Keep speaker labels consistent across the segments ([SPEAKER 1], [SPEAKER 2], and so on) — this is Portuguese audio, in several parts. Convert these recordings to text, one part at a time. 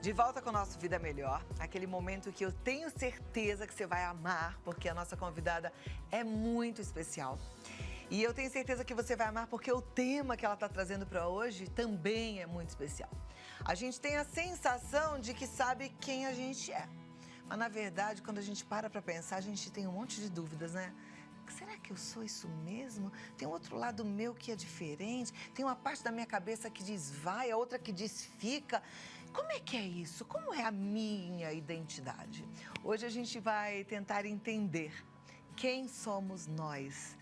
[SPEAKER 1] De volta com o nosso Vida Melhor, aquele momento que eu tenho certeza que você vai amar, porque a nossa convidada é muito especial. E eu tenho certeza que você vai amar porque o tema que ela está trazendo para hoje também é muito especial. A gente tem a sensação de que sabe quem a gente é. Mas, na verdade, quando a gente para pensar, a gente tem um monte de dúvidas, né? Será que eu sou isso mesmo? Tem um outro lado meu que é diferente? Tem uma parte da minha cabeça que diz vai, a outra que diz fica. Como é que é isso? Como é a minha identidade? Hoje a gente vai tentar entender quem somos nós.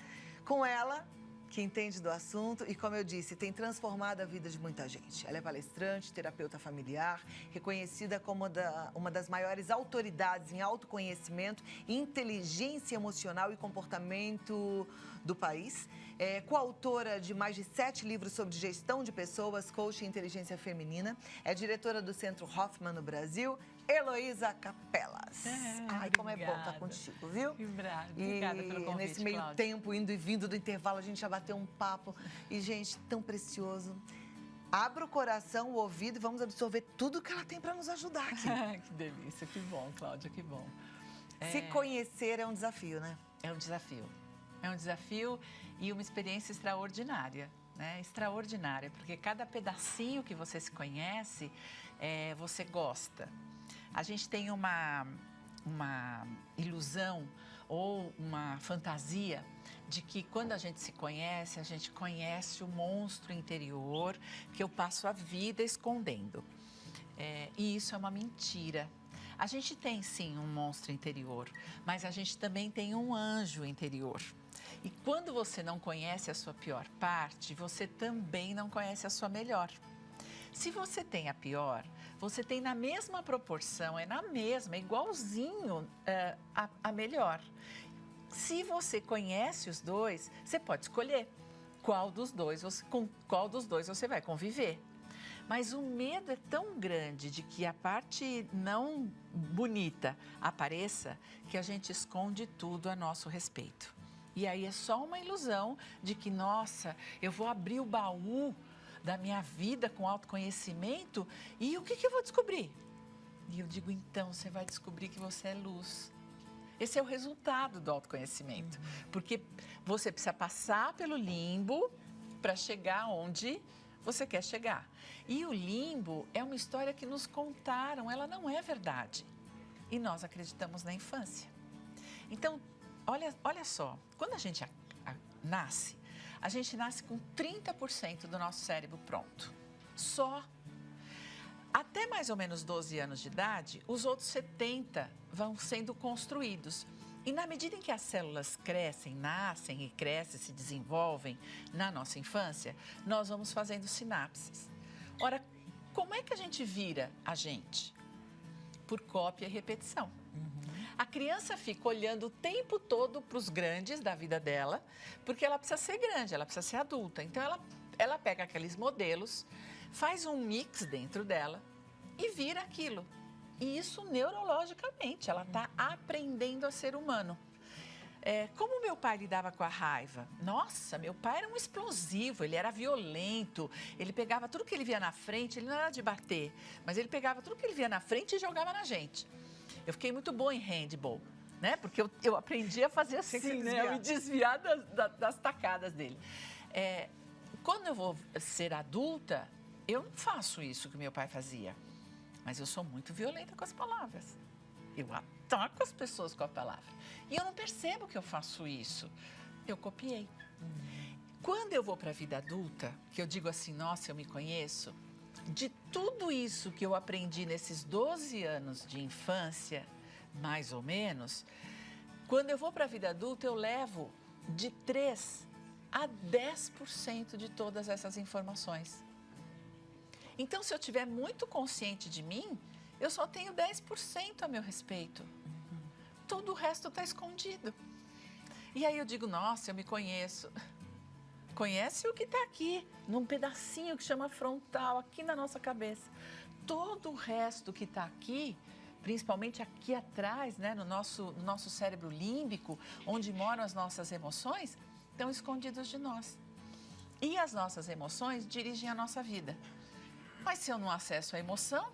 [SPEAKER 1] Com ela, que entende do assunto e, como eu disse, tem transformado a vida de muita gente. Ela é palestrante, terapeuta familiar, reconhecida como uma das maiores autoridades em autoconhecimento, inteligência emocional e comportamento do país. É coautora de mais de 7 livros sobre gestão de pessoas, coaching e inteligência feminina. É diretora do Centro Hoffman no Brasil, Heloísa Capelas. Ai, como é bom estar contigo, viu?
[SPEAKER 2] Obrigada pelo convite,
[SPEAKER 1] E nesse meio
[SPEAKER 2] Cláudia.
[SPEAKER 1] tempo, indo e vindo do intervalo, a gente já bateu um papo. E, gente, tão precioso. Abra o coração, o ouvido e vamos absorver tudo que ela tem para nos ajudar aqui.
[SPEAKER 2] Que delícia, que bom, Cláudia, que bom.
[SPEAKER 1] Se conhecer é um desafio, né?
[SPEAKER 2] É um desafio. É um desafio e uma experiência extraordinária. Né? Extraordinária, porque cada pedacinho que você se conhece, você gosta. A gente tem uma ilusão ou uma fantasia de que quando a gente se conhece o monstro interior que eu passo a vida escondendo. E isso é uma mentira. A gente tem sim um monstro interior, mas a gente também tem um anjo interior. E quando você não conhece a sua pior parte, você também não conhece a sua melhor. Se você tem a pior, você tem na mesma proporção, é igualzinho a melhor. Se você conhece os dois, você pode escolher com qual dos dois você vai conviver. Mas o medo é tão grande de que a parte não bonita apareça que a gente esconde tudo a nosso respeito. E aí é só uma ilusão de que, nossa, eu vou abrir o baú da minha vida com autoconhecimento e o que eu vou descobrir? E eu digo, então, você vai descobrir que você é luz. Esse é o resultado do autoconhecimento. Porque você precisa passar pelo limbo para chegar onde você quer chegar. E o limbo é uma história que nos contaram, ela não é verdade. E nós acreditamos na infância. Então, olha só, quando a gente nasce, a gente nasce com 30% do nosso cérebro pronto. Só. Até mais ou menos 12 anos de idade, os outros 70 vão sendo construídos. E na medida em que as células nascem e crescem, se desenvolvem na nossa infância, nós vamos fazendo sinapses. Ora, como é que a gente vira a gente? Por cópia e repetição. A criança fica olhando o tempo todo para os grandes da vida dela, porque ela precisa ser grande, ela precisa ser adulta. Então, ela pega aqueles modelos, faz um mix dentro dela e vira aquilo. E isso neurologicamente, ela está aprendendo a ser humano. Como meu pai lidava com a raiva? Nossa, meu pai era um explosivo, ele era violento, ele pegava tudo que ele via na frente, ele não era de bater, mas ele pegava tudo que ele via na frente e jogava na gente. Eu fiquei muito boa em handball, né? Porque eu aprendi a fazer assim, né? Eu me desviar das tacadas dele. Quando eu vou ser adulta, eu não faço isso que meu pai fazia. Mas eu sou muito violenta com as palavras. Eu ataco as pessoas com a palavra. E eu não percebo que eu faço isso. Eu copiei. Quando eu vou para a vida adulta, que eu digo assim, nossa, eu me conheço, de tudo isso que eu aprendi nesses 12 anos de infância, mais ou menos, quando eu vou para a vida adulta, eu levo de 3 a 10% de todas essas informações. Então, se eu estiver muito consciente de mim, eu só tenho 10% a meu respeito. Todo o resto está escondido. E aí eu digo, nossa, eu me conheço. Conhece o que está aqui, num pedacinho que chama frontal, aqui na nossa cabeça. Todo o resto que está aqui, principalmente aqui atrás, né, no nosso cérebro límbico, onde moram as nossas emoções, estão escondidos de nós. E as nossas emoções dirigem a nossa vida. Mas se eu não acesso a emoção,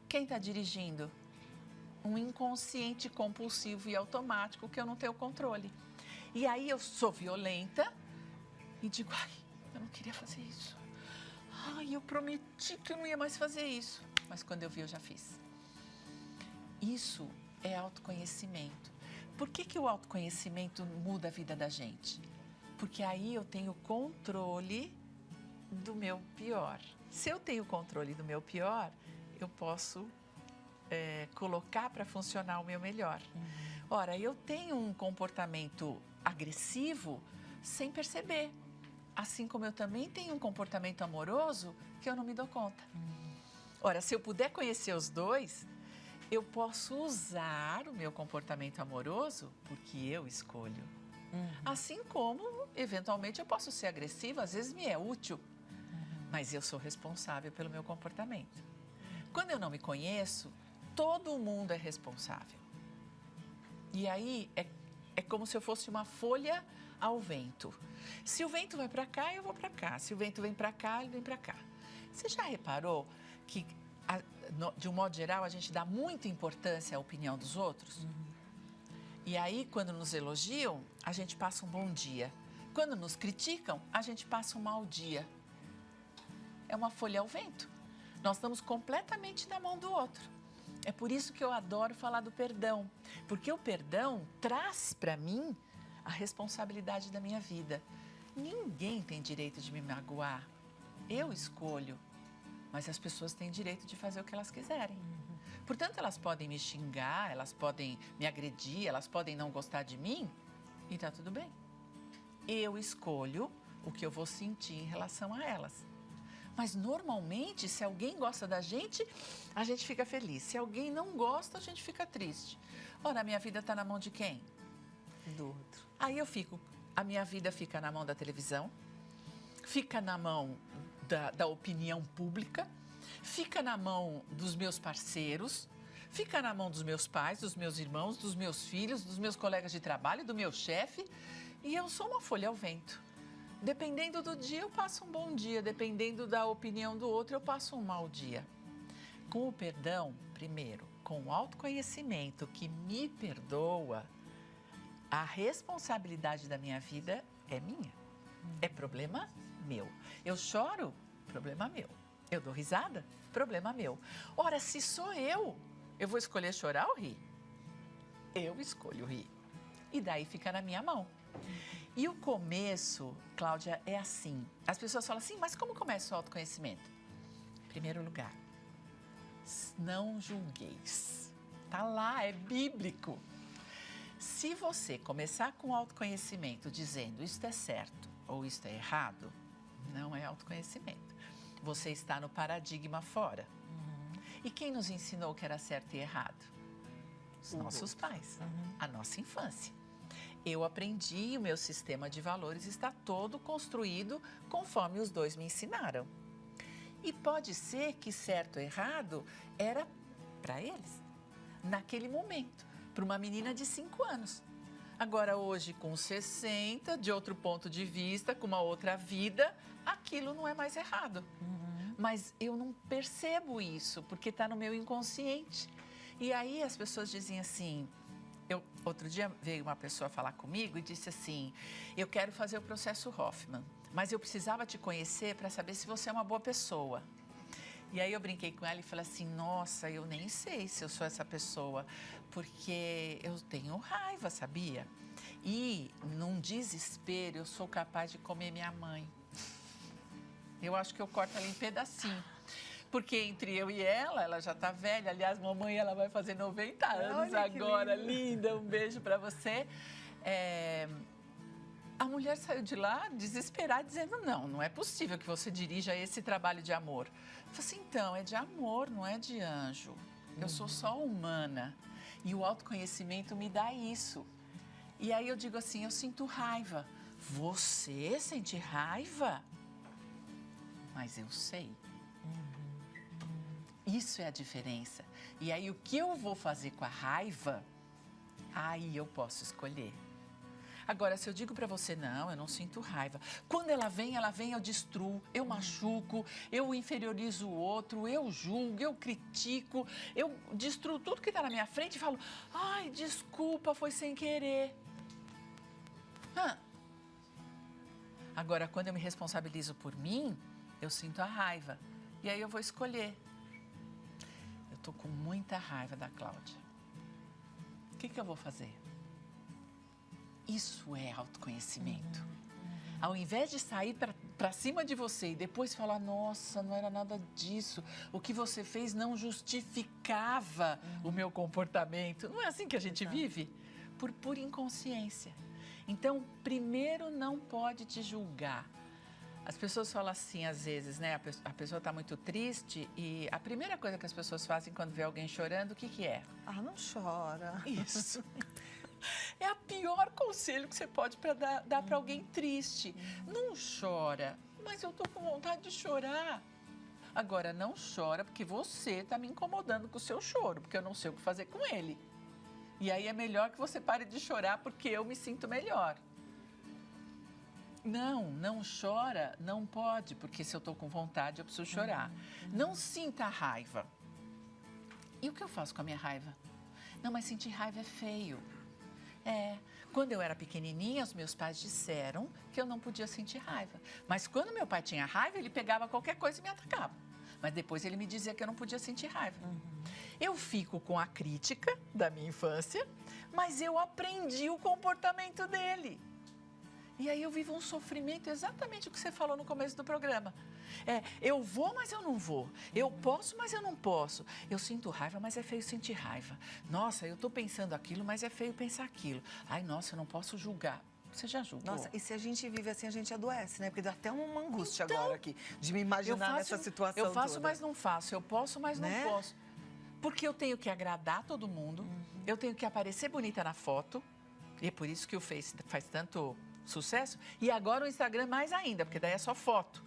[SPEAKER 2] Quem está dirigindo? Um inconsciente compulsivo e automático que eu não tenho controle. E aí eu sou violenta e digo, ai, eu não queria fazer isso. Ai, eu prometi que eu não ia mais fazer isso. Mas quando eu vi, eu já fiz. Isso é autoconhecimento. Por que o autoconhecimento muda a vida da gente? Porque aí eu tenho controle do meu pior. Se eu tenho controle do meu pior, eu posso colocar para funcionar o meu melhor. Ora, eu tenho um comportamento agressivo sem perceber. Assim como eu também tenho um comportamento amoroso que eu não me dou conta. Ora, se eu puder conhecer os dois, eu posso usar o meu comportamento amoroso porque eu escolho. Assim como, eventualmente, eu posso ser agressiva, às vezes me é útil, mas eu sou responsável pelo meu comportamento. Quando eu não me conheço, todo mundo é responsável. E aí é como se eu fosse uma folha ao vento. Se o vento vai para cá, eu vou para cá. Se o vento vem para cá, ele vem para cá. Você já reparou que, de um modo geral, a gente dá muita importância à opinião dos outros? E aí, quando nos elogiam, a gente passa um bom dia. Quando nos criticam, a gente passa um mau dia. É uma folha ao vento. Nós estamos completamente na mão do outro. É por isso que eu adoro falar do perdão. Porque o perdão traz para mim a responsabilidade da minha vida. Ninguém tem direito de me magoar. Eu escolho. Mas as pessoas têm direito de fazer o que elas quiserem. Portanto, elas podem me xingar, elas podem me agredir, elas podem não gostar de mim e tá tudo bem. Eu escolho o que eu vou sentir em relação a elas. Mas, normalmente, se alguém gosta da gente, a gente fica feliz. Se alguém não gosta, a gente fica triste. Ora, a minha vida está na mão de quem?
[SPEAKER 1] Do outro.
[SPEAKER 2] Aí a minha vida fica na mão da televisão, fica na mão da opinião pública, fica na mão dos meus parceiros, fica na mão dos meus pais, dos meus irmãos, dos meus filhos, dos meus colegas de trabalho, do meu chefe. E eu sou uma folha ao vento. Dependendo do dia, eu passo um bom dia. Dependendo da opinião do outro, eu passo um mau dia. Com o perdão, primeiro, com o autoconhecimento que me perdoa, a responsabilidade da minha vida é minha. É problema meu. Eu choro, problema meu. Eu dou risada, problema meu. Ora, se sou eu vou escolher chorar ou rir? Eu escolho rir. E daí fica na minha mão. E o começo, Cláudia, é assim. As pessoas falam assim, mas como começa o autoconhecimento? Em primeiro lugar, não julgueis. Tá lá, é bíblico. Se você começar com autoconhecimento dizendo isto é certo ou isto é errado, não é autoconhecimento. Você está no paradigma fora. E quem nos ensinou que era certo e errado? Os nossos pais, a nossa infância. Eu aprendi, o meu sistema de valores está todo construído conforme os dois me ensinaram. E pode ser que certo ou errado era para eles, naquele momento, para uma menina de 5 anos. Agora, hoje, com 60, de outro ponto de vista, com uma outra vida, aquilo não é mais errado. Mas eu não percebo isso, porque está no meu inconsciente. E aí as pessoas dizem assim... Outro dia veio uma pessoa falar comigo e disse assim, eu quero fazer o processo Hoffman, mas eu precisava te conhecer para saber se você é uma boa pessoa. E aí eu brinquei com ela e falei assim, nossa, eu nem sei se eu sou essa pessoa, porque eu tenho raiva, sabia? E num desespero eu sou capaz de comer minha mãe. Eu acho que eu corto ela em pedacinho. Porque entre eu e ela já tá velha. Aliás, mamãe, ela vai fazer 90 anos agora. Linda, um beijo para você. A mulher saiu de lá desesperada, dizendo, não é possível que você dirija esse trabalho de amor. Eu falei assim, então, é de amor, não é de anjo. Eu sou só humana. E o autoconhecimento me dá isso. E aí eu digo assim, eu sinto raiva. Você sente raiva? Mas eu sei. Isso é a diferença. E aí, o que eu vou fazer com a raiva, aí eu posso escolher. Agora, se eu digo para você, não, eu não sinto raiva. Quando ela vem, eu destruo, eu machuco, eu inferiorizo o outro, eu julgo, eu critico, eu destruo tudo que está na minha frente e falo, ai, desculpa, foi sem querer. Agora, quando eu me responsabilizo por mim, eu sinto a raiva. E aí eu vou escolher. Eu estou com muita raiva da Cláudia. O que eu vou fazer? Isso é autoconhecimento. Ao invés de sair para cima de você e depois falar, nossa, não era nada disso, o que você fez não justificava o meu comportamento. Não é assim que a gente vive? Por pura inconsciência. Então, primeiro, não pode te julgar. As pessoas falam assim, às vezes, né? A pessoa está muito triste e a primeira coisa que as pessoas fazem quando vê alguém chorando, o que é?
[SPEAKER 1] Ah, não chora.
[SPEAKER 2] Isso. É o pior conselho que você pode dar para alguém triste. Não chora, mas eu estou com vontade de chorar. Agora, não chora porque você está me incomodando com o seu choro, porque eu não sei o que fazer com ele. E aí é melhor que você pare de chorar porque eu me sinto melhor. Não chora, não pode, porque se eu estou com vontade eu preciso chorar. Não sinta raiva. E o que eu faço com a minha raiva? Não, mas sentir raiva é feio. Quando eu era pequenininha, os meus pais disseram que eu não podia sentir raiva. Mas quando meu pai tinha raiva, ele pegava qualquer coisa e me atacava. Mas depois ele me dizia que eu não podia sentir raiva. Eu fico com a crítica da minha infância, mas eu aprendi o comportamento dele. E aí eu vivo um sofrimento, exatamente o que você falou no começo do programa. Eu vou, mas eu não vou. Eu posso, mas eu não posso. Eu sinto raiva, mas é feio sentir raiva. Nossa, eu estou pensando aquilo, mas é feio pensar aquilo. Ai, nossa, eu não posso julgar. Você já julgou?
[SPEAKER 1] Nossa, e se a gente vive assim, a gente adoece, né? Porque dá até uma angústia agora aqui, de me imaginar nessa situação
[SPEAKER 2] Eu faço,
[SPEAKER 1] toda.
[SPEAKER 2] mas não faço. Eu posso, mas
[SPEAKER 1] Né?
[SPEAKER 2] não posso. Porque eu tenho que agradar todo mundo. Eu tenho que aparecer bonita na foto. E é por isso que o Face faz tanto sucesso. E agora o Instagram mais ainda, porque daí é só foto.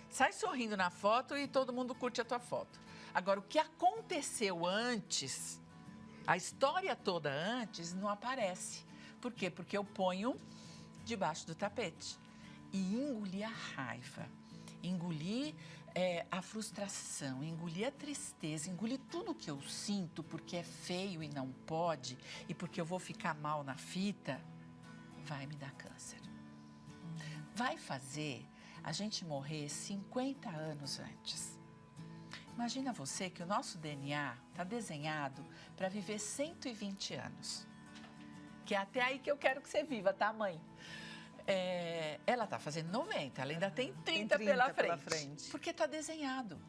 [SPEAKER 2] Sai sorrindo na foto e todo mundo curte a tua foto. Agora, o que aconteceu antes, a história toda antes, não aparece. Por quê? Porque eu ponho debaixo do tapete. E engoli a raiva, engoli a frustração, engoli a tristeza, engoli tudo que eu sinto porque é feio e não pode e porque eu vou ficar mal na fita, vai me dar câncer. Vai fazer a gente morrer 50 anos antes. Imagina você que o nosso DNA está desenhado para viver 120 anos. Que é até aí que eu quero que você viva, tá, mãe? Ela está fazendo 90, ela ainda tem 30 pela frente. Porque está desenhado.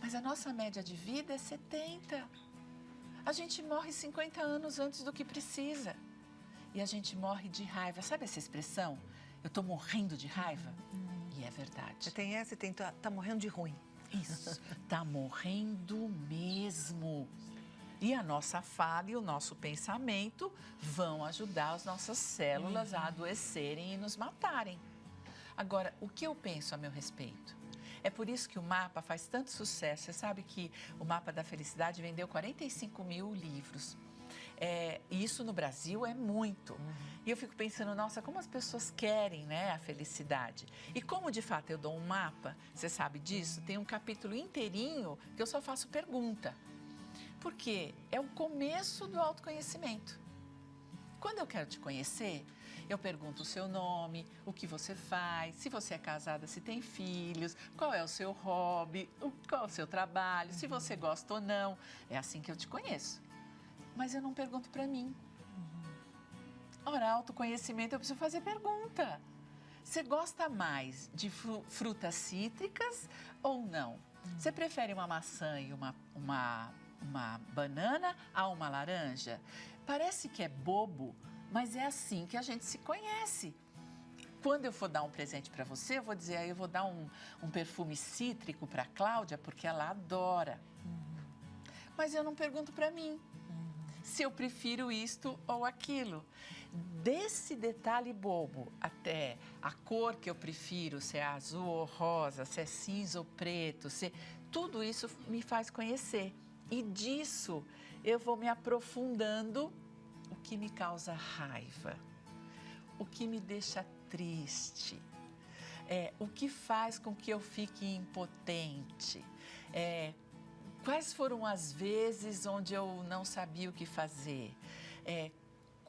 [SPEAKER 2] Mas a nossa média de vida é 70. A gente morre 50 anos antes do que precisa. E a gente morre de raiva. Sabe essa expressão? Eu estou morrendo de raiva? E é verdade.
[SPEAKER 1] Tem essa e tem, tá morrendo de ruim.
[SPEAKER 2] Isso, tá morrendo mesmo. E a nossa fala e o nosso pensamento vão ajudar as nossas células a adoecerem e nos matarem. Agora, o que eu penso a meu respeito? É por isso que o mapa faz tanto sucesso. Você sabe que o Mapa da Felicidade vendeu 45 mil livros. E isso no Brasil é muito. E eu fico pensando, nossa, como as pessoas querem, né, a felicidade. E como, de fato, eu dou um mapa, você sabe disso, tem um capítulo inteirinho que eu só faço pergunta. Porque é o começo do autoconhecimento. Quando eu quero te conhecer, eu pergunto o seu nome, o que você faz, se você é casada, se tem filhos, qual é o seu hobby, qual é o seu trabalho, se você gosta ou não. É assim que eu te conheço. Mas eu não pergunto para mim. Ora, autoconhecimento, eu preciso fazer pergunta. Você gosta mais de frutas cítricas ou não? Você prefere uma maçã e uma banana a uma laranja? Parece que é bobo, mas é assim que a gente se conhece. Quando eu for dar um presente para você, eu vou dizer, eu vou dar um perfume cítrico para a Cláudia, porque ela adora. Mas eu não pergunto para mim se eu prefiro isto ou aquilo. Desse detalhe bobo até a cor que eu prefiro, se é azul ou rosa, se é cinza ou preto, tudo isso me faz conhecer. E disso eu vou me aprofundando o que me causa raiva. o que me deixa triste, o que faz com que eu fique impotente, quais foram as vezes onde eu não sabia o que fazer,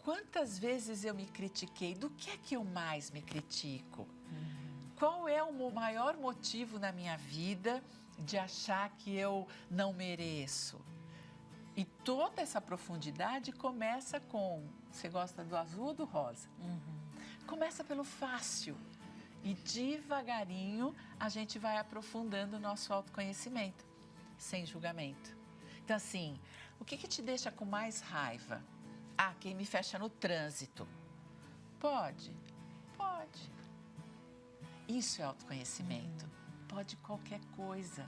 [SPEAKER 2] quantas vezes eu me critiquei, do que é que eu mais me critico? Qual é o maior motivo na minha vida de achar que eu não mereço? E toda essa profundidade começa com, você gosta do azul ou do rosa? Começa pelo fácil e devagarinho a gente vai aprofundando o nosso autoconhecimento, sem julgamento. Então assim, o que te deixa com mais raiva? Quem me fecha no trânsito. Pode. Isso é autoconhecimento. Pode qualquer coisa.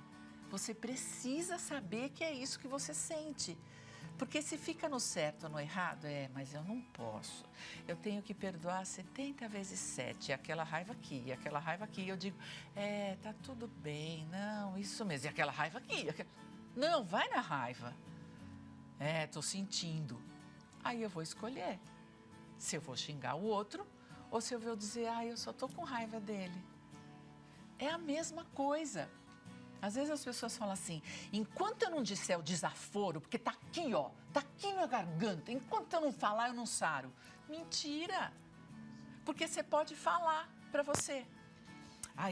[SPEAKER 2] Você precisa saber que é isso que você sente. Porque se fica no certo ou no errado, mas eu não posso. Eu tenho que perdoar 70 vezes 7. Aquela raiva aqui, aquela raiva aqui. Eu digo, tá tudo bem, não, isso mesmo. E aquela raiva aqui. Não, vai na raiva. Tô sentindo. Aí eu vou escolher se eu vou xingar o outro ou se eu vou dizer, eu só tô com raiva dele. É a mesma coisa. Às vezes as pessoas falam assim, enquanto eu não disser o desaforo, porque tá aqui, tá aqui na garganta, enquanto eu não falar, eu não saro. Mentira! Porque você pode falar para você.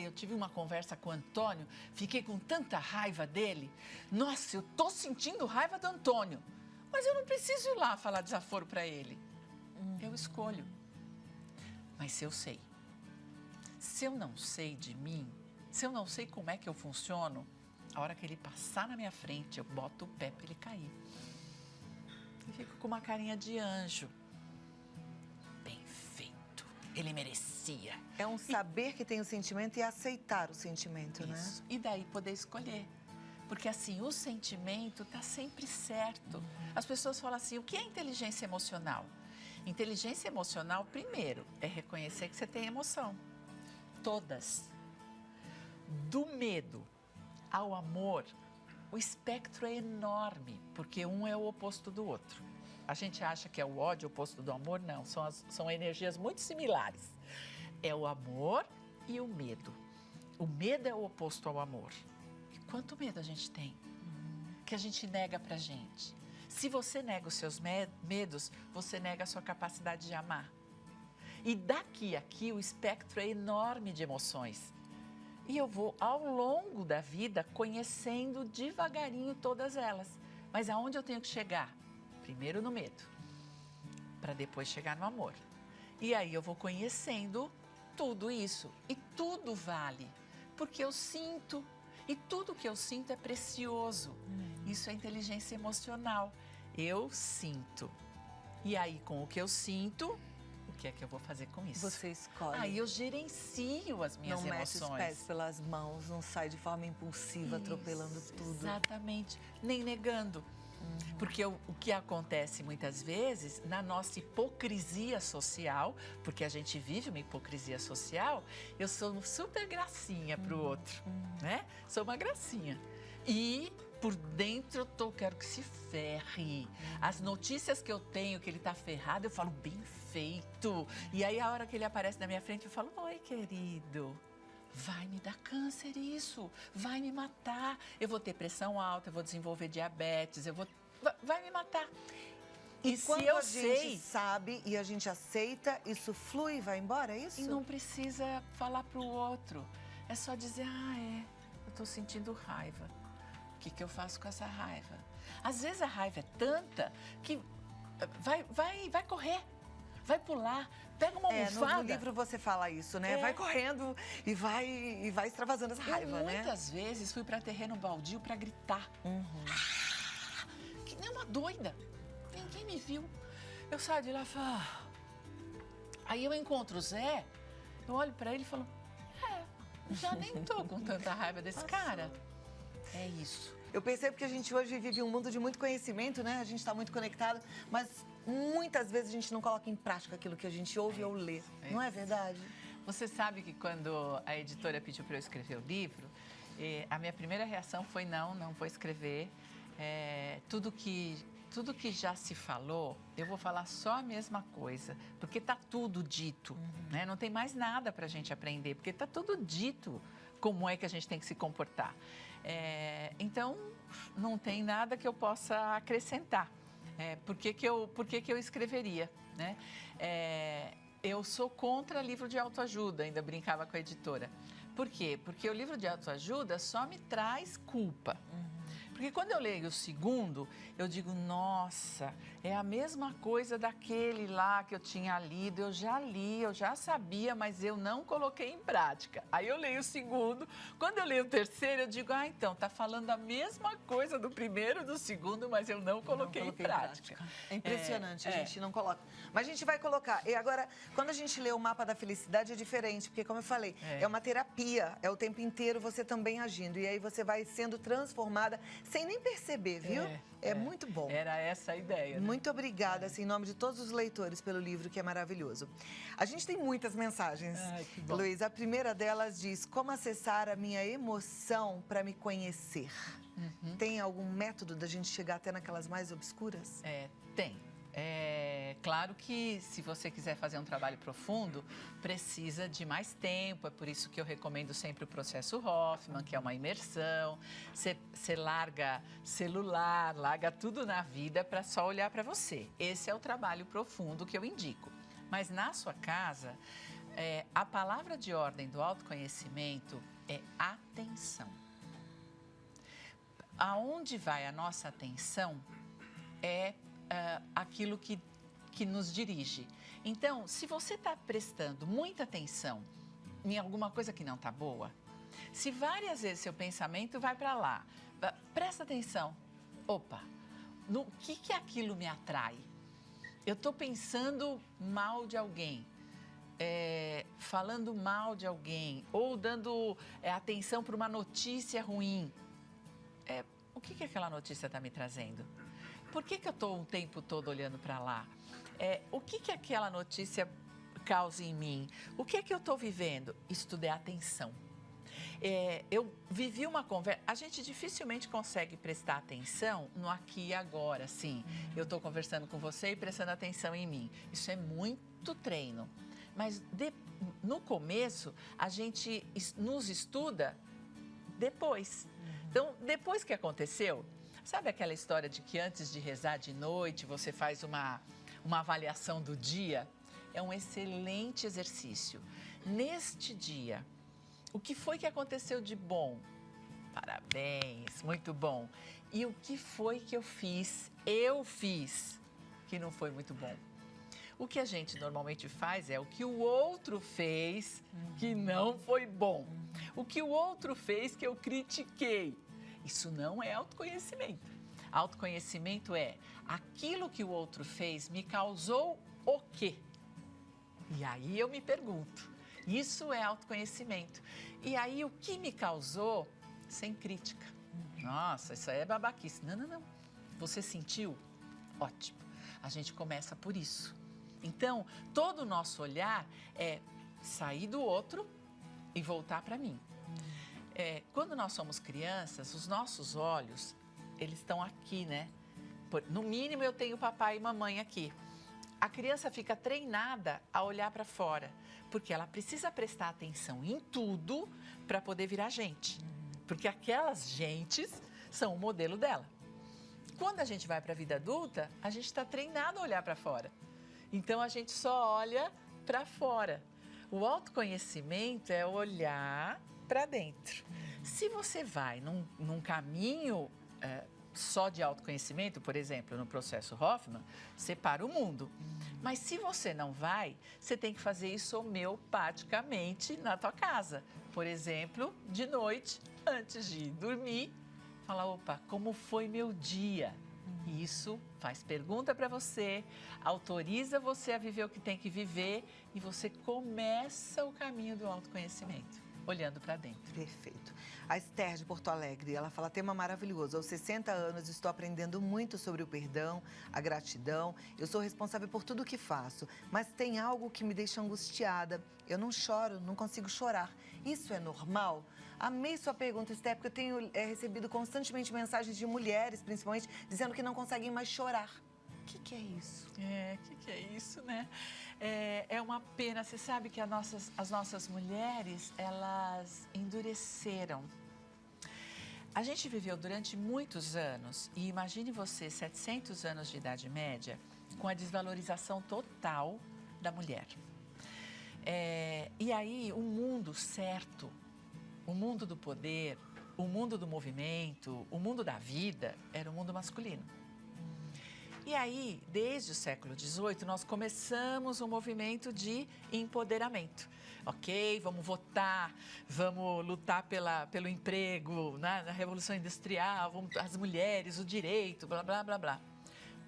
[SPEAKER 2] Eu tive uma conversa com o Antônio, fiquei com tanta raiva dele. Nossa, eu tô sentindo raiva do Antônio. Mas eu não preciso ir lá falar desaforo para ele. Eu escolho. Mas se eu sei, se eu não sei de mim, se eu não sei como é que eu funciono, a hora que ele passar na minha frente, eu boto o pé para ele cair. E fico com uma carinha de anjo. Bem feito. Ele merecia.
[SPEAKER 1] É um saber que tem o sentimento e aceitar o sentimento,
[SPEAKER 2] Isso.
[SPEAKER 1] né?
[SPEAKER 2] E daí poder escolher. Porque assim, o sentimento está sempre certo. As pessoas falam assim, o que é inteligência emocional? Inteligência emocional, primeiro, é reconhecer que você tem emoção. Todas. Do medo ao amor, o espectro é enorme, porque um é o oposto do outro. A gente acha que é o ódio o oposto do amor, não. São energias muito similares. É o amor e o medo. O medo é o oposto ao amor. E quanto medo a gente tem? Que a gente nega pra gente. Se você nega os seus medos, você nega a sua capacidade de amar. E daqui a aqui o espectro é enorme de emoções. E eu vou, ao longo da vida, conhecendo devagarinho todas elas. Mas aonde eu tenho que chegar? Primeiro no medo, para depois chegar no amor. E aí eu vou conhecendo tudo isso. E tudo vale, porque eu sinto. E tudo que eu sinto é precioso. Isso é inteligência emocional. Eu sinto. E aí, com o que eu sinto, o que é que eu vou fazer com isso?
[SPEAKER 1] Você escolhe.
[SPEAKER 2] Aí eu gerencio as minhas emoções.
[SPEAKER 1] Não mete os pés pelas mãos, não sai de forma impulsiva, atropelando tudo.
[SPEAKER 2] Exatamente, nem negando. Porque o que acontece muitas vezes, na nossa hipocrisia social, porque a gente vive uma hipocrisia social, eu sou super gracinha pro outro, né? Sou uma gracinha. E por dentro eu quero que se ferre. As notícias que eu tenho que ele tá ferrado, eu falo, bem feito. E aí a hora que ele aparece na minha frente, eu falo, oi, querido. Vai me dar câncer isso, vai me matar. Eu vou ter pressão alta, eu vou desenvolver diabetes, vai me matar. E
[SPEAKER 1] quando
[SPEAKER 2] se eu
[SPEAKER 1] a gente
[SPEAKER 2] sei,
[SPEAKER 1] sabe e a gente aceita, isso flui e vai embora, é isso?
[SPEAKER 2] e não precisa falar pro outro. É só dizer, eu tô sentindo raiva. O que eu faço com essa raiva? Às vezes a raiva é tanta que vai correr. Vai pular, pega uma almofada.
[SPEAKER 1] No livro você fala isso, né? Vai correndo e vai extravasando essa raiva, né?
[SPEAKER 2] Muitas vezes fui para terreno baldio para gritar. Que nem uma doida. Ninguém me viu. Eu saio de lá e falo... Aí eu encontro o Zé, eu olho para ele e falo... já nem tô com tanta raiva desse cara. É isso.
[SPEAKER 1] Eu percebo que a gente hoje vive um mundo de muito conhecimento, né? A gente está muito conectado, mas muitas vezes a gente não coloca em prática aquilo que a gente ouve ou lê. Não é verdade?
[SPEAKER 2] Você sabe que quando a editora pediu para eu escrever o livro, a minha primeira reação foi não vou escrever. tudo que já se falou, eu vou falar só a mesma coisa, porque tá tudo dito, né? Não tem mais nada para a gente aprender, porque tá tudo dito como é que a gente tem que se comportar. Então, não tem nada que eu possa acrescentar. Por que que eu escreveria, né? Eu sou contra livro de autoajuda, ainda brincava com a editora. Por quê? Porque o livro de autoajuda só me traz culpa. Porque quando eu leio o segundo, eu digo, nossa, é a mesma coisa daquele lá que eu tinha lido, eu já li, eu já sabia, mas eu não coloquei em prática. Aí eu leio o segundo, quando eu leio o terceiro, eu digo, então, tá falando a mesma coisa do primeiro e do segundo, mas eu não coloquei em prática.
[SPEAKER 1] É impressionante, a gente não coloca. Mas a gente vai colocar. E agora, quando a gente lê o Mapa da Felicidade, é diferente, porque como eu falei, é uma terapia, é o tempo inteiro você também agindo. E aí você vai sendo transformada sem nem perceber, viu? É muito bom.
[SPEAKER 2] Era essa a ideia. Né?
[SPEAKER 1] Muito obrigada, assim, em nome de todos os leitores, pelo livro, que é maravilhoso. A gente tem muitas mensagens,
[SPEAKER 2] que bom.
[SPEAKER 1] Luiz. A primeira delas diz, como acessar a minha emoção para me conhecer? Tem algum método da gente chegar até naquelas mais obscuras?
[SPEAKER 2] Tem. Claro que se você quiser fazer um trabalho profundo, precisa de mais tempo, é por isso que eu recomendo sempre o processo Hoffman, que é uma imersão. Você larga celular, larga tudo na vida para só olhar para você. Esse é o trabalho profundo que eu indico. Mas na sua casa, a palavra de ordem do autoconhecimento é atenção. Aonde vai a nossa atenção aquilo que nos dirige. Então, se você está prestando muita atenção em alguma coisa que não está boa, se várias vezes seu pensamento vai para lá, presta atenção. Opa, no que aquilo me atrai? Eu estou pensando mal de alguém, falando mal de alguém, ou dando atenção para uma notícia ruim. O que aquela notícia está me trazendo? Por que eu estou o tempo todo olhando para lá? O que aquela notícia causa em mim? O que eu estou vivendo? Isso tudo é atenção. Eu vivi uma conversa... A gente dificilmente consegue prestar atenção no aqui e agora, sim. Eu estou conversando com você e prestando atenção em mim. Isso é muito treino. Mas no começo, a gente nos estuda depois. Então, depois que aconteceu... Sabe aquela história de que antes de rezar de noite, você faz uma avaliação do dia? É um excelente exercício. Neste dia, o que foi que aconteceu de bom? Parabéns, muito bom. E o que foi que eu fiz, que não foi muito bom? O que a gente normalmente faz é o que o outro fez que não foi bom. O que o outro fez que eu critiquei. Isso não é autoconhecimento. Autoconhecimento é aquilo que o outro fez me causou o quê? E aí eu me pergunto. Isso é autoconhecimento. E aí o que me causou sem crítica? Nossa, isso aí é babaquice. Não. Você sentiu? Ótimo. A gente começa por isso. Então, todo o nosso olhar é sair do outro e voltar para mim. Quando nós somos crianças, os nossos olhos, eles estão aqui, né? No mínimo, eu tenho papai e mamãe aqui. A criança fica treinada a olhar para fora, porque ela precisa prestar atenção em tudo para poder virar gente. Porque aquelas gentes são o modelo dela. Quando a gente vai para a vida adulta, a gente está treinado a olhar para fora. Então, a gente só olha para fora. O autoconhecimento é olhar para dentro. Se você vai num caminho só de autoconhecimento, por exemplo, no processo Hoffman, você para o mundo. Mas se você não vai, você tem que fazer isso homeopaticamente na tua casa. Por exemplo, de noite, antes de dormir, falar, opa, como foi meu dia? E isso faz pergunta para você, autoriza você a viver o que tem que viver e você começa o caminho do autoconhecimento. olhando para dentro.
[SPEAKER 1] Perfeito. A Esther de Porto Alegre, ela fala, tema maravilhoso. Aos 60 anos estou aprendendo muito sobre o perdão, a gratidão. Eu sou responsável por tudo o que faço, mas tem algo que me deixa angustiada. Eu não choro, não consigo chorar. Isso é normal? Amei sua pergunta, Esther, porque eu tenho recebido constantemente mensagens de mulheres, principalmente, dizendo que não conseguem mais chorar. O que é isso?
[SPEAKER 2] O que é isso, né? É uma pena. Você sabe que as nossas mulheres, elas endureceram. A gente viveu durante muitos anos, e imagine você, 700 anos de idade média, com a desvalorização total da mulher. E aí, o mundo certo, o mundo do poder, o mundo do movimento, o mundo da vida, era o mundo masculino. E aí, desde o século XVIII, nós começamos um movimento de empoderamento. Ok, vamos votar, vamos lutar pelo emprego, né? Na Revolução Industrial, as mulheres, o direito, blá, blá, blá, blá.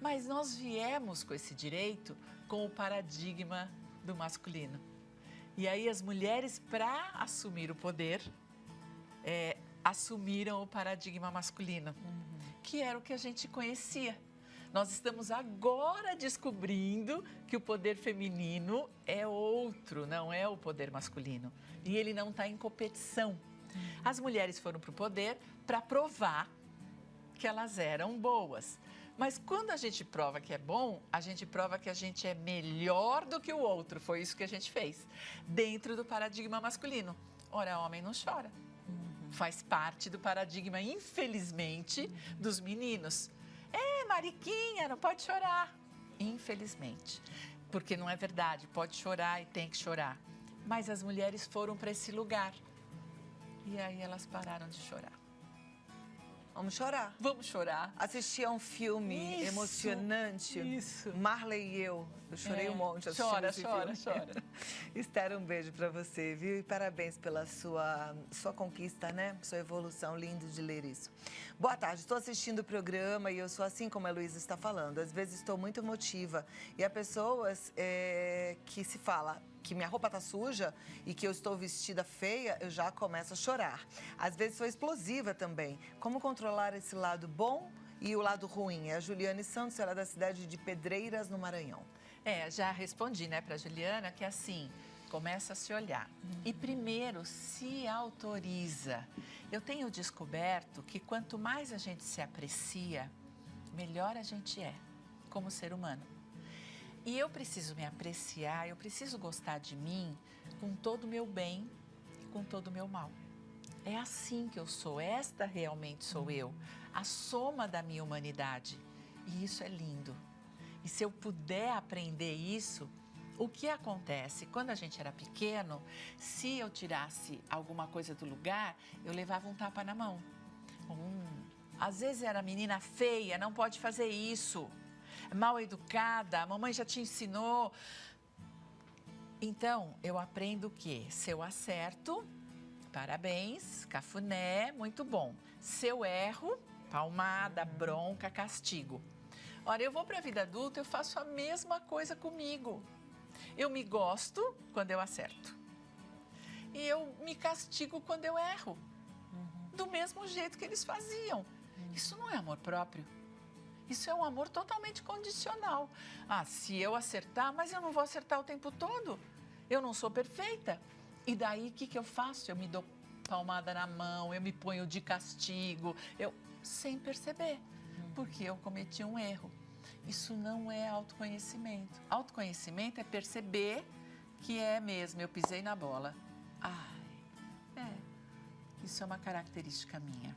[SPEAKER 2] Mas nós viemos com esse direito com o paradigma do masculino. E aí as mulheres, para assumir o poder, assumiram o paradigma masculino, que era o que a gente conhecia. Nós estamos agora descobrindo que o poder feminino é outro, não é o poder masculino. E ele não está em competição. As mulheres foram para o poder para provar que elas eram boas. Mas quando a gente prova que é bom, a gente prova que a gente é melhor do que o outro. Foi isso que a gente fez, dentro do paradigma masculino. Ora, homem não chora. Faz parte do paradigma, infelizmente, dos meninos. Mariquinha, não pode chorar. Infelizmente. Porque não é verdade, pode chorar e tem que chorar. Mas as mulheres foram para esse lugar. E aí elas pararam de chorar.
[SPEAKER 1] Vamos chorar.
[SPEAKER 2] Vamos chorar.
[SPEAKER 1] Assisti a um filme emocionante.
[SPEAKER 2] Isso.
[SPEAKER 1] Marley e eu. Eu chorei um monte assistindo esse filme.
[SPEAKER 2] Chora.
[SPEAKER 1] Esther, um beijo pra você, viu? E parabéns pela sua conquista, né? Sua evolução, lindo de ler isso. Boa tarde, estou assistindo o programa e eu sou assim como a Luísa está falando. Às vezes estou muito emotiva e há pessoas que se fala que minha roupa tá suja e que eu estou vestida feia, eu já começo a chorar. Às vezes sou explosiva também. Como controlar esse lado bom e o lado ruim? É a Juliane Santos, ela é da cidade de Pedreiras, no Maranhão.
[SPEAKER 2] Já respondi, né, para a Juliana, que assim, começa a se olhar. E primeiro, se autoriza. Eu tenho descoberto que quanto mais a gente se aprecia, melhor a gente é como ser humano. E eu preciso me apreciar, eu preciso gostar de mim com todo o meu bem e com todo o meu mal. É assim que eu sou, esta realmente sou eu, a soma da minha humanidade. E isso é lindo. E se eu puder aprender isso, o que acontece? Quando a gente era pequeno, se eu tirasse alguma coisa do lugar, eu levava um tapa na mão. Às vezes era menina feia, não pode fazer isso. Mal educada, a mamãe já te ensinou. Então, eu aprendo o quê? Se eu acerto, parabéns, cafuné, muito bom. Se eu erro, palmada, bronca, castigo. Ora, eu vou para a vida adulta, eu faço a mesma coisa comigo. Eu me gosto quando eu acerto. E eu me castigo quando eu erro. Do mesmo jeito que eles faziam. Isso não é amor próprio. Isso é um amor totalmente condicional. Se eu acertar, mas eu não vou acertar o tempo todo. Eu não sou perfeita. E daí, o que eu faço? Eu me dou palmada na mão, eu me ponho de castigo, sem perceber, porque eu cometi um erro. Isso não é autoconhecimento. Autoconhecimento é perceber que é mesmo, eu pisei na bola. Isso é uma característica minha.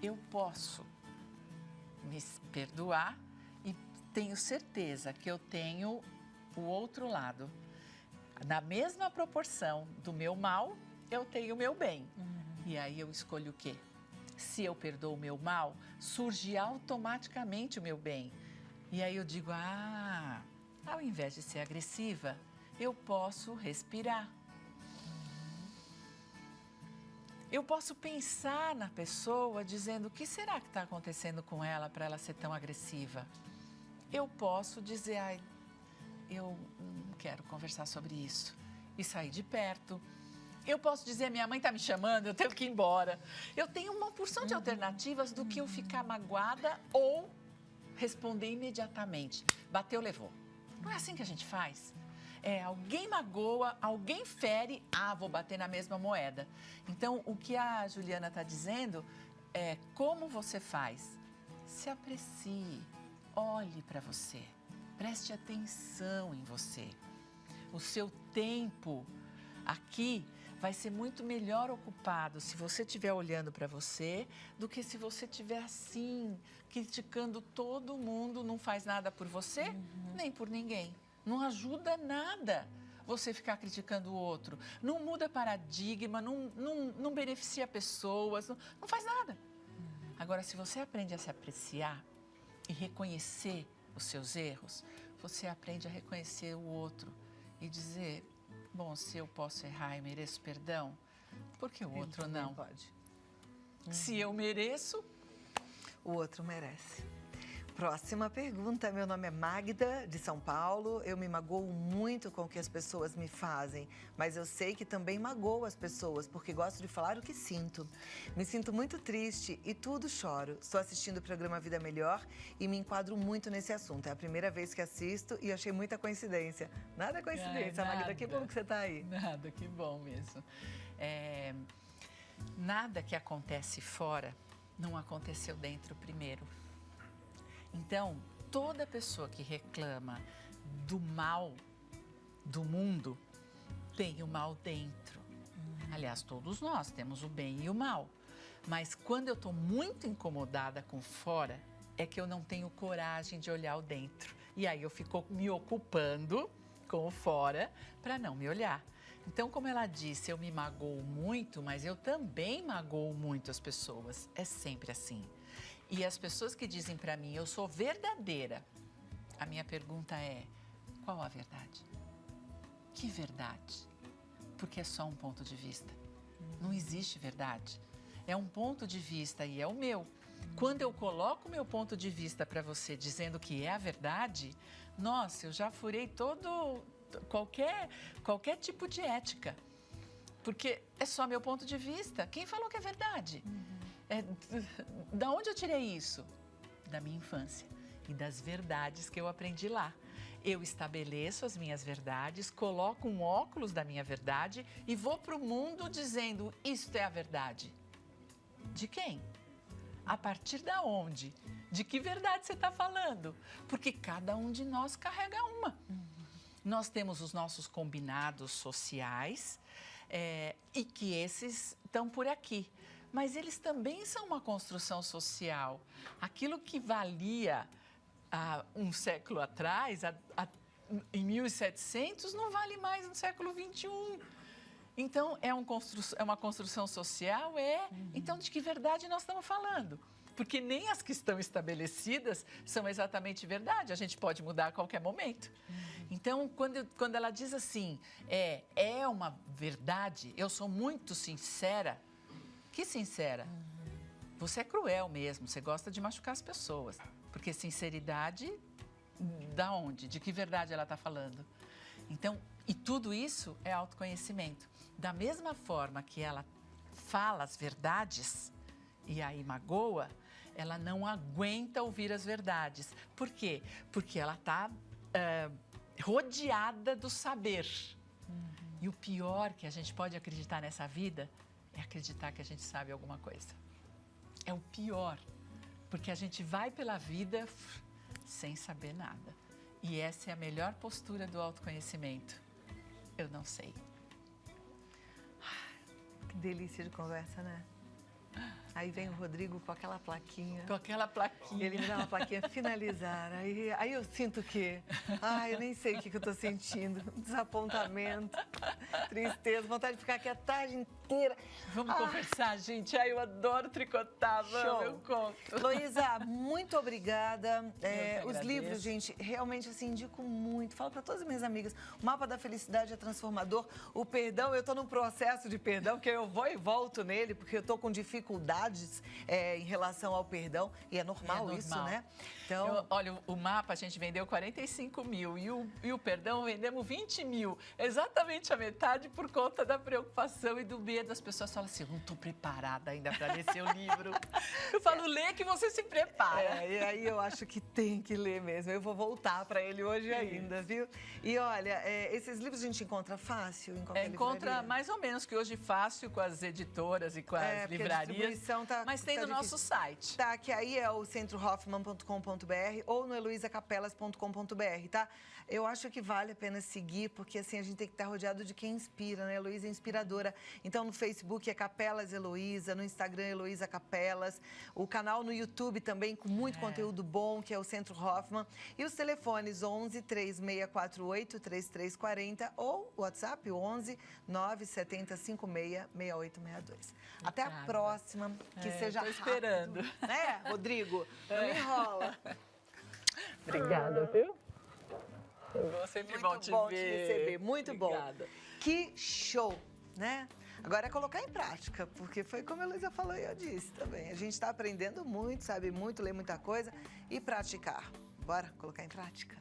[SPEAKER 2] Eu posso me perdoar e tenho certeza que eu tenho o outro lado. Na mesma proporção do meu mal, eu tenho o meu bem. E aí eu escolho o quê? Se eu perdoo o meu mal, surge automaticamente o meu bem. E aí eu digo, ao invés de ser agressiva, eu posso respirar. Eu posso pensar na pessoa dizendo, o que será que está acontecendo com ela para ela ser tão agressiva? Eu posso dizer, eu não quero conversar sobre isso. E sair de perto. Eu posso dizer, minha mãe está me chamando, eu tenho que ir embora. Eu tenho uma porção de alternativas do que eu ficar magoada ou responder imediatamente. Bateu, levou. Não é assim que a gente faz? Alguém magoa, alguém fere, vou bater na mesma moeda. Então, o que a Juliana está dizendo é como você faz. Se aprecie, olhe para você, preste atenção em você. O seu tempo aqui vai ser muito melhor ocupado se você estiver olhando para você do que se você estiver assim, criticando todo mundo, não faz nada por você, nem por ninguém. Não ajuda nada você ficar criticando o outro. Não muda paradigma, não beneficia pessoas, não faz nada. Agora, se você aprende a se apreciar e reconhecer os seus erros, você aprende a reconhecer o outro e dizer, bom, se eu posso errar e mereço perdão, por que o outro não?
[SPEAKER 1] Pode.
[SPEAKER 2] Se eu mereço,
[SPEAKER 1] o outro merece. Próxima pergunta. Meu nome é Magda, de São Paulo. Eu me magoo muito com o que as pessoas me fazem, mas eu sei que também magoo as pessoas, porque gosto de falar o que sinto. Me sinto muito triste e tudo choro. Estou assistindo o programa Vida Melhor e me enquadro muito nesse assunto. É a primeira vez que assisto e achei muita coincidência. Nada coincidência,
[SPEAKER 2] nada.
[SPEAKER 1] Magda. Que bom que você está aí.
[SPEAKER 2] Nada, que bom mesmo. Nada que acontece fora não aconteceu dentro primeiro. Então, toda pessoa que reclama do mal do mundo tem o mal dentro. Aliás, todos nós temos o bem e o mal. Mas quando eu estou muito incomodada com fora, é que eu não tenho coragem de olhar o dentro. E aí eu fico me ocupando com o fora para não me olhar. Então, como ela disse, eu me magoo muito, mas eu também magoo muito as pessoas. É sempre assim. E as pessoas que dizem para mim, eu sou verdadeira, a minha pergunta é, qual a verdade? Que verdade? Porque é só um ponto de vista. Não existe verdade. É um ponto de vista e é o meu. Quando eu coloco o meu ponto de vista para você dizendo que é a verdade, nossa, eu já furei qualquer tipo de ética. Porque é só meu ponto de vista. Quem falou que é verdade? Da onde eu tirei isso? Da minha infância e das verdades que eu aprendi lá. Eu estabeleço as minhas verdades, coloco um óculos da minha verdade e vou para o mundo dizendo, isto é a verdade. De quem? A partir da onde? De que verdade você está falando? Porque cada um de nós carrega uma. Nós temos os nossos combinados sociais e que esses estão por aqui. Mas eles também são uma construção social. Aquilo que valia há um século atrás, em 1700, não vale mais no século XXI. Então, é uma construção social? Então, de que verdade nós estamos falando? Porque nem as que estão estabelecidas são exatamente verdade. A gente pode mudar a qualquer momento. Então, quando ela diz assim, é uma verdade, eu sou muito sincera. Que sincera? Você é cruel mesmo, você gosta de machucar as pessoas. Porque sinceridade, da onde? De que verdade ela está falando? Então, e tudo isso é autoconhecimento. Da mesma forma que ela fala as verdades e aí magoa, ela não aguenta ouvir as verdades. Por quê? Porque ela está rodeada do saber. E o pior que a gente pode acreditar nessa vida é acreditar que a gente sabe alguma coisa. É o pior, porque a gente vai pela vida sem saber nada. E essa é a melhor postura do autoconhecimento. Eu não sei.
[SPEAKER 1] Que delícia de conversa, né? Aí vem o Rodrigo com aquela plaquinha.
[SPEAKER 2] Com aquela plaquinha.
[SPEAKER 1] Ele me dá uma plaquinha, finalizar. Aí eu sinto o quê? Eu nem sei o que eu tô sentindo. Desapontamento, tristeza, vontade de ficar aqui a tarde inteira.
[SPEAKER 2] Vamos conversar, gente. Eu adoro tricotar, eu conto.
[SPEAKER 1] Heloísa, muito obrigada. Os
[SPEAKER 2] agradeço.
[SPEAKER 1] livros, gente, realmente assim, indico muito. Falo para todas as minhas amigas, o Mapa da Felicidade é transformador. O perdão, eu tô num processo de perdão, que eu vou e volto nele, porque eu tô com dificuldade. dificuldades em relação ao perdão, e é normal, isso, né?
[SPEAKER 2] Então, olha, o mapa a gente vendeu 45 mil e o perdão vendemos 20 mil. Exatamente a metade por conta da preocupação e do medo. As pessoas falam assim, eu não estou preparada ainda para ler seu livro. Eu falo, lê que você se prepara.
[SPEAKER 1] E aí eu acho que tem que ler mesmo. Eu vou voltar para ele hoje ainda, viu? E olha, esses livros a gente encontra fácil em qualquer
[SPEAKER 2] Encontra
[SPEAKER 1] livraria?
[SPEAKER 2] mais ou menos, que hoje fácil com as editoras e com as livrarias. Mas tem no nosso site.
[SPEAKER 1] Tá, que aí é o centrohoffman.com.br ou no heloisacapelas.com.br, tá? Eu acho que vale a pena seguir, porque assim, a gente tem que estar rodeado de quem inspira, né? Heloísa é inspiradora. Então, no Facebook é Capelas Heloísa, no Instagram Heloísa Capelas, o canal no YouTube também com muito conteúdo bom, que é o Centro Hoffman. E os telefones 11 3648 3340 ou o WhatsApp 11 970 56 6862. Até a próxima, que seja
[SPEAKER 2] tô esperando.
[SPEAKER 1] rápido. Né, Rodrigo? Não me enrola.
[SPEAKER 2] Obrigada, viu? É sempre bom te
[SPEAKER 1] receber, muito
[SPEAKER 2] Obrigada.
[SPEAKER 1] bom. Que show, né? Agora é colocar em prática, porque foi como a Heloísa falou e eu disse também. A gente está aprendendo muito, sabe muito, lê muita coisa e praticar. Bora colocar em prática?